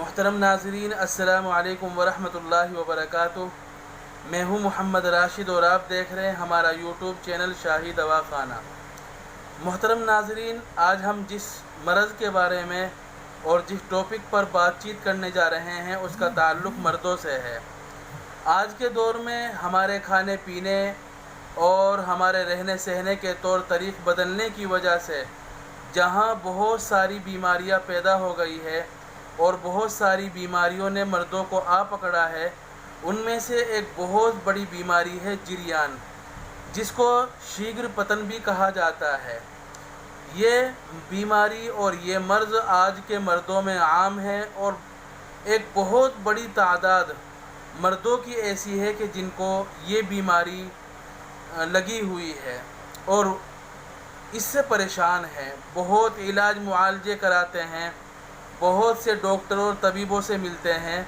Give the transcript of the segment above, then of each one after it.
محترم ناظرین، السلام علیکم ورحمۃ اللہ وبرکاتہ۔ میں ہوں محمد راشد اور آپ دیکھ رہے ہیں ہمارا یوٹیوب چینل شاہی دوا خانہ۔ محترم ناظرین، آج ہم جس مرض کے بارے میں اور جس ٹاپک پر بات چیت کرنے جا رہے ہیں اس کا تعلق مردوں سے ہے۔ آج کے دور میں ہمارے کھانے پینے اور ہمارے رہنے سہنے کے طور طریق بدلنے کی وجہ سے جہاں بہت ساری بیماریاں پیدا ہو گئی ہے اور بہت ساری بیماریوں نے مردوں کو آ پکڑا ہے، ان میں سے ایک بہت بڑی بیماری ہے جریان، جس کو شیگر پتن بھی کہا جاتا ہے۔ یہ بیماری اور یہ مرض آج کے مردوں میں عام ہے اور ایک بہت بڑی تعداد مردوں کی ایسی ہے کہ جن کو یہ بیماری لگی ہوئی ہے اور اس سے پریشان ہیں، بہت علاج معالجے کراتے ہیں، بہت سے ڈاکٹروں اور طبیبوں سے ملتے ہیں۔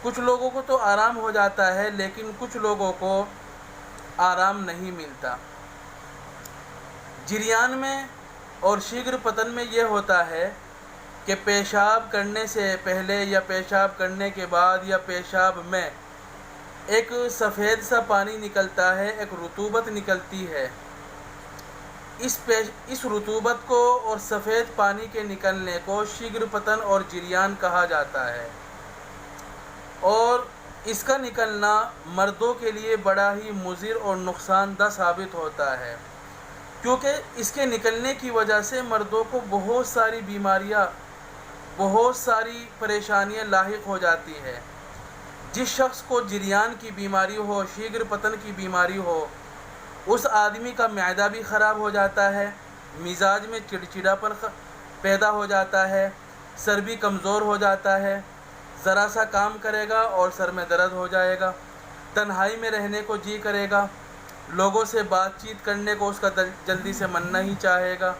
کچھ لوگوں کو تو آرام ہو جاتا ہے لیکن کچھ لوگوں کو آرام نہیں ملتا۔ جریان میں اور شیگر پتن میں یہ ہوتا ہے کہ پیشاب کرنے سے پہلے یا پیشاب کرنے کے بعد یا پیشاب میں ایک سفید سا پانی نکلتا ہے، ایک رطوبت نکلتی ہے۔ اس رطوبت کو اور سفید پانی کے نکلنے کو شیگر پتن اور جریان کہا جاتا ہے، اور اس کا نکلنا مردوں کے لیے بڑا ہی مضر اور نقصان دہ ثابت ہوتا ہے، کیونکہ اس کے نکلنے کی وجہ سے مردوں کو بہت ساری بیماریاں، بہت ساری پریشانیاں لاحق ہو جاتی ہے۔ جس شخص کو جریان کی بیماری ہو، شیگر پتن کی بیماری ہو، اس آدمی کا معدہ بھی خراب ہو جاتا ہے، مزاج میں چڑچڑاپن پیدا ہو جاتا ہے، سر بھی کمزور ہو جاتا ہے، ذرا سا کام کرے گا اور سر میں درد ہو جائے گا، تنہائی میں رہنے کو جی کرے گا، لوگوں سے بات چیت کرنے کو اس کا جلدی سے من نہیں چاہے گا،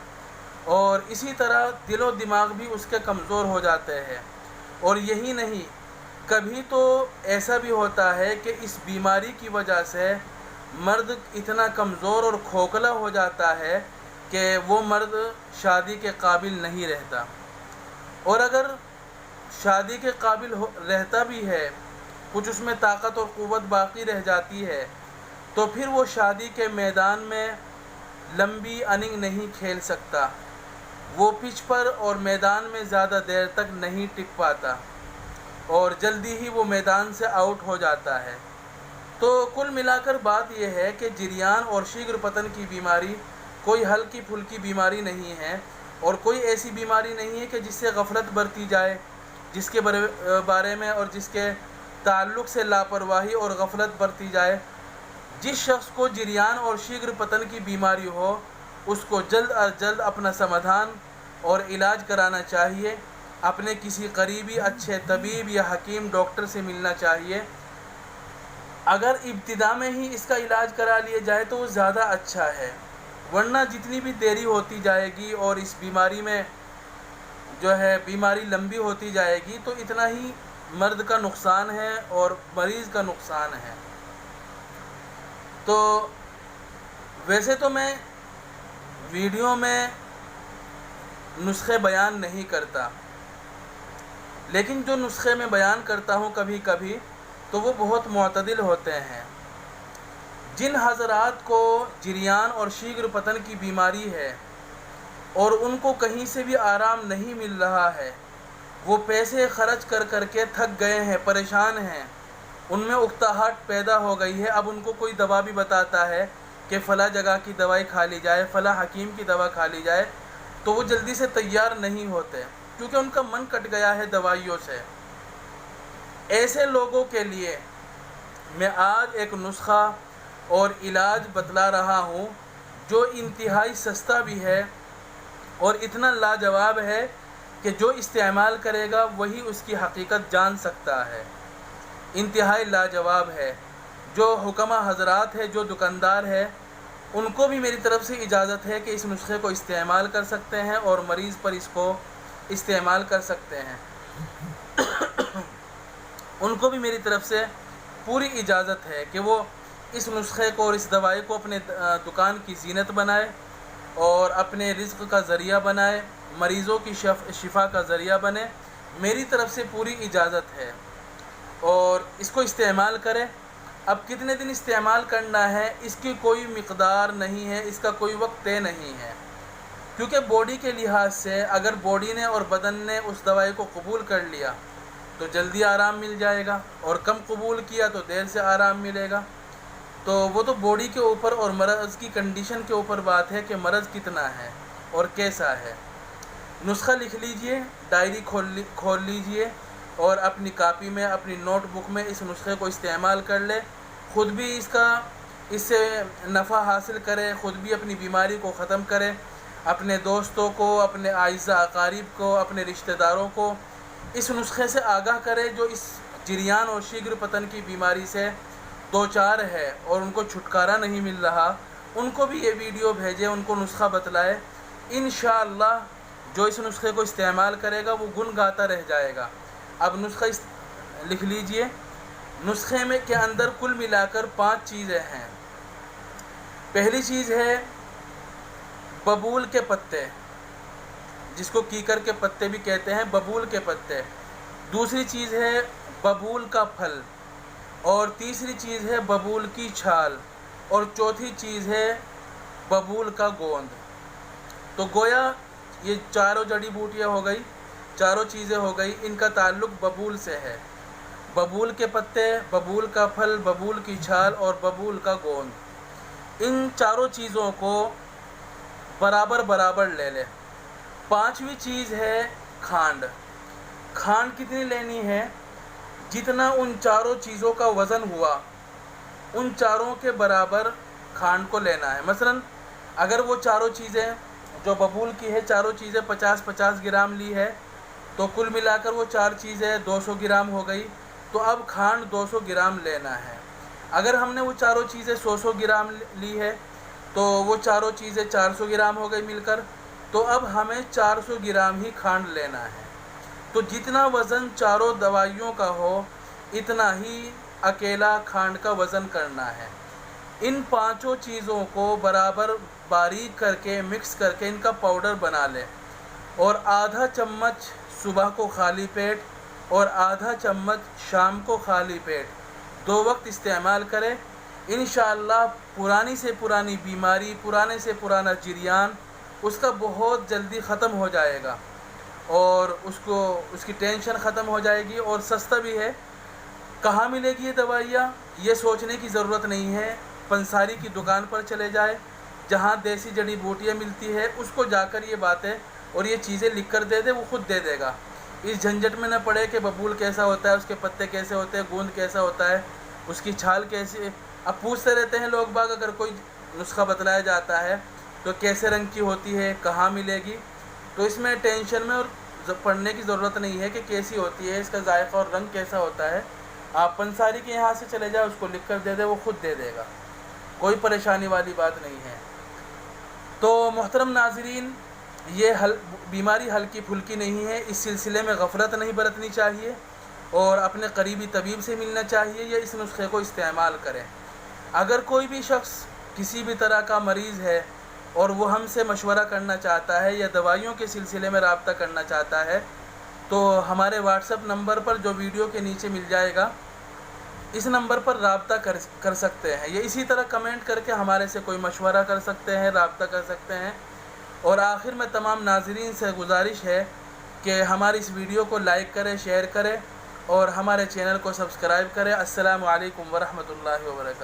اور اسی طرح دل و دماغ بھی اس کے کمزور ہو جاتے ہیں۔ اور یہی نہیں، کبھی تو ایسا بھی ہوتا ہے کہ اس بیماری کی وجہ سے مرد اتنا کمزور اور کھوکھلا ہو جاتا ہے کہ وہ مرد شادی کے قابل نہیں رہتا، اور اگر شادی کے قابل رہتا بھی ہے، کچھ اس میں طاقت اور قوت باقی رہ جاتی ہے، تو پھر وہ شادی کے میدان میں لمبی اننگ نہیں کھیل سکتا، وہ پچ پر اور میدان میں زیادہ دیر تک نہیں ٹک پاتا اور جلدی ہی وہ میدان سے آؤٹ ہو جاتا ہے۔ تو کل ملا کر بات یہ ہے کہ جریان اور شیگر پتن کی بیماری کوئی ہلکی پھلکی بیماری نہیں ہے، اور کوئی ایسی بیماری نہیں ہے کہ جس سے غفلت برتی جائے، جس کے بارے میں اور جس کے تعلق سے لاپرواہی اور غفلت برتی جائے۔ جس شخص کو جریان اور شیگر پتن کی بیماری ہو، اس کو جلد از جلد اپنا سمادھان اور علاج کرانا چاہیے، اپنے کسی قریبی اچھے طبیب یا حکیم ڈاکٹر سے ملنا چاہیے۔ اگر ابتدا میں ہی اس کا علاج کرا لیا جائے تو وہ زیادہ اچھا ہے، ورنہ جتنی بھی دیری ہوتی جائے گی اور اس بیماری میں جو ہے بیماری لمبی ہوتی جائے گی تو اتنا ہی مرد کا نقصان ہے اور مریض کا نقصان ہے۔ تو ویسے تو میں ویڈیو میں نسخے بیان نہیں کرتا، لیکن جو نسخے میں بیان کرتا ہوں کبھی کبھی تو وہ بہت معتدل ہوتے ہیں۔ جن حضرات کو جریان اور شیگر پتن کی بیماری ہے اور ان کو کہیں سے بھی آرام نہیں مل رہا ہے، وہ پیسے خرچ کر کر کے تھک گئے ہیں، پریشان ہیں، ان میں اکتاہٹ پیدا ہو گئی ہے۔ اب ان کو کوئی دوا بھی بتاتا ہے کہ فلاں جگہ کی دوائی کھا لی جائے، فلاں حکیم کی دوا کھا لی جائے، تو وہ جلدی سے تیار نہیں ہوتے کیونکہ ان کا من کٹ گیا ہے دوائیوں سے۔ ایسے لوگوں کے لیے میں آج ایک نسخہ اور علاج بتلا رہا ہوں جو انتہائی سستا بھی ہے اور اتنا لاجواب ہے کہ جو استعمال کرے گا وہی اس کی حقیقت جان سکتا ہے۔ انتہائی لاجواب ہے۔ جو حکمہ حضرات ہیں، جو دکاندار ہیں، ان کو بھی میری طرف سے اجازت ہے کہ اس نسخے کو استعمال کر سکتے ہیں اور مریض پر اس کو استعمال کر سکتے ہیں۔ ان کو بھی میری طرف سے پوری اجازت ہے کہ وہ اس نسخے کو اور اس دوائی کو اپنے دکان کی زینت بنائے اور اپنے رزق کا ذریعہ بنائے، مریضوں کی شفا کا ذریعہ بنے، میری طرف سے پوری اجازت ہے اور اس کو استعمال کریں۔ اب کتنے دن استعمال کرنا ہے اس کی کوئی مقدار نہیں ہے، اس کا کوئی وقت طے نہیں ہے، کیونکہ باڈی کے لحاظ سے اگر باڈی نے اور بدن نے اس دوائی کو قبول کر لیا تو جلدی آرام مل جائے گا، اور کم قبول کیا تو دیر سے آرام ملے گا۔ تو وہ تو باڈی کے اوپر اور مرض کی کنڈیشن کے اوپر بات ہے کہ مرض کتنا ہے اور کیسا ہے۔ نسخہ لکھ لیجئے، ڈائری کھول لیجئے اور اپنی کاپی میں، اپنی نوٹ بک میں اس نسخے کو استعمال کر لے، خود بھی اس سے نفع حاصل کرے، خود بھی اپنی بیماری کو ختم کرے، اپنے دوستوں کو، اپنے اعزاء اقارب کو، اپنے رشتہ داروں کو اس نسخے سے آگاہ کرے جو اس جریان اور شیگر پتن کی بیماری سے دوچار ہے اور ان کو چھٹکارا نہیں مل رہا، ان کو بھی یہ ویڈیو بھیجے، ان کو نسخہ بتلائے۔ انشاءاللہ جو اس نسخے کو استعمال کرے گا وہ گن گاتا رہ جائے گا۔ اب نسخہ لکھ لیجئے۔ نسخے میں کے اندر کل ملا کر 5 چیزیں ہیں۔ پہلی چیز ہے ببول کے پتے، جس کو کیکر کے پتے بھی کہتے ہیں، ببول کے پتے۔ دوسری چیز ہے ببول کا پھل، اور تیسری چیز ہے ببول کی چھال، اور چوتھی چیز ہے ببول کا گوند۔ تو گویا یہ چاروں جڑی بوٹیاں ہو گئی، چاروں چیزیں ہو گئی، ان کا تعلق ببول سے ہے۔ ببول کے پتے، ببول کا پھل، ببول کی چھال اور ببول کا گوند، ان چاروں چیزوں کو برابر برابر لے لے۔ 5ویں چیز ہے کھانڈ۔ کھانڈ کتنی لینی ہے؟ جتنا ان چاروں چیزوں کا وزن ہوا ان چاروں کے برابر کھانڈ کو لینا ہے۔ مثلا اگر وہ چاروں چیزیں جو ببول کی ہے، چاروں چیزیں 50-50 گرام لی ہے، تو کل ملا کر وہ 4 چیزیں 200 گرام ہو گئی، تو اب کھانڈ 200 گرام لینا ہے۔ اگر ہم نے وہ چاروں چیزیں 100 گرام لی ہے تو وہ چاروں چیزیں 400 گرام ہو گئی مل کر، تو اب ہمیں 400 گرام ہی کھانڈ لینا ہے۔ تو جتنا وزن چاروں دوائیوں کا ہو اتنا ہی اکیلا کھانڈ کا وزن کرنا ہے۔ ان 5 چیزوں کو برابر باریک کر کے مکس کر کے ان کا پاؤڈر بنا لے، اور آدھا چمچ صبح کو خالی پیٹ اور آدھا چمچ شام کو خالی پیٹ 2 وقت استعمال کرے۔ انشاءاللہ پرانی سے پرانی بیماری، پرانے سے پرانا جریان اس کا بہت جلدی ختم ہو جائے گا، اور اس کی ٹینشن ختم ہو جائے گی، اور سستا بھی ہے۔ کہاں ملے گی یہ دوائیاں؟ یہ سوچنے کی ضرورت نہیں ہے، پنساری کی دکان پر چلے جائے، جہاں دیسی جڑی بوٹیاں ملتی ہے اس کو جا کر یہ باتیں اور یہ چیزیں لکھ کر دے دے، وہ خود دے دے گا۔ اس جھنجٹ میں نہ پڑے کہ ببول کیسا ہوتا ہے، اس کے پتے کیسے ہوتے ہیں، گوند کیسا ہوتا ہے، اس کی چھال کیسی۔ اب پوچھتے رہتے ہیں لوگ باگ، اگر کوئی نسخہ بتلایا جاتا ہے تو کیسے رنگ کی ہوتی ہے، کہاں ملے گی؟ تو اس میں ٹینشن میں اور پڑھنے کی ضرورت نہیں ہے کہ کیسی ہوتی ہے، اس کا ذائقہ اور رنگ کیسا ہوتا ہے۔ آپ پنساری کے یہاں سے چلے جائیں، اس کو لکھ کر دے دے، وہ خود دے دے گا، کوئی پریشانی والی بات نہیں ہے۔ تو محترم ناظرین، یہ بیماری ہلکی پھلکی نہیں ہے، اس سلسلے میں غفلت نہیں برتنی چاہیے، اور اپنے قریبی طبیب سے ملنا چاہیے، یا اس نسخے کو استعمال کریں۔ اگر کوئی بھی شخص کسی بھی طرح کا مریض ہے اور وہ ہم سے مشورہ کرنا چاہتا ہے یا دوائیوں کے سلسلے میں رابطہ کرنا چاہتا ہے، تو ہمارے واٹس ایپ نمبر پر جو ویڈیو کے نیچے مل جائے گا، اس نمبر پر رابطہ کر سکتے ہیں، یا اسی طرح کمنٹ کر کے ہمارے سے کوئی مشورہ کر سکتے ہیں، رابطہ کر سکتے ہیں۔ اور آخر میں تمام ناظرین سے گزارش ہے کہ ہماری اس ویڈیو کو لائک کریں، شیئر کریں، اور ہمارے چینل کو سبسکرائب کریں۔ السلام علیکم ورحمۃ اللہ وبرکاتہ۔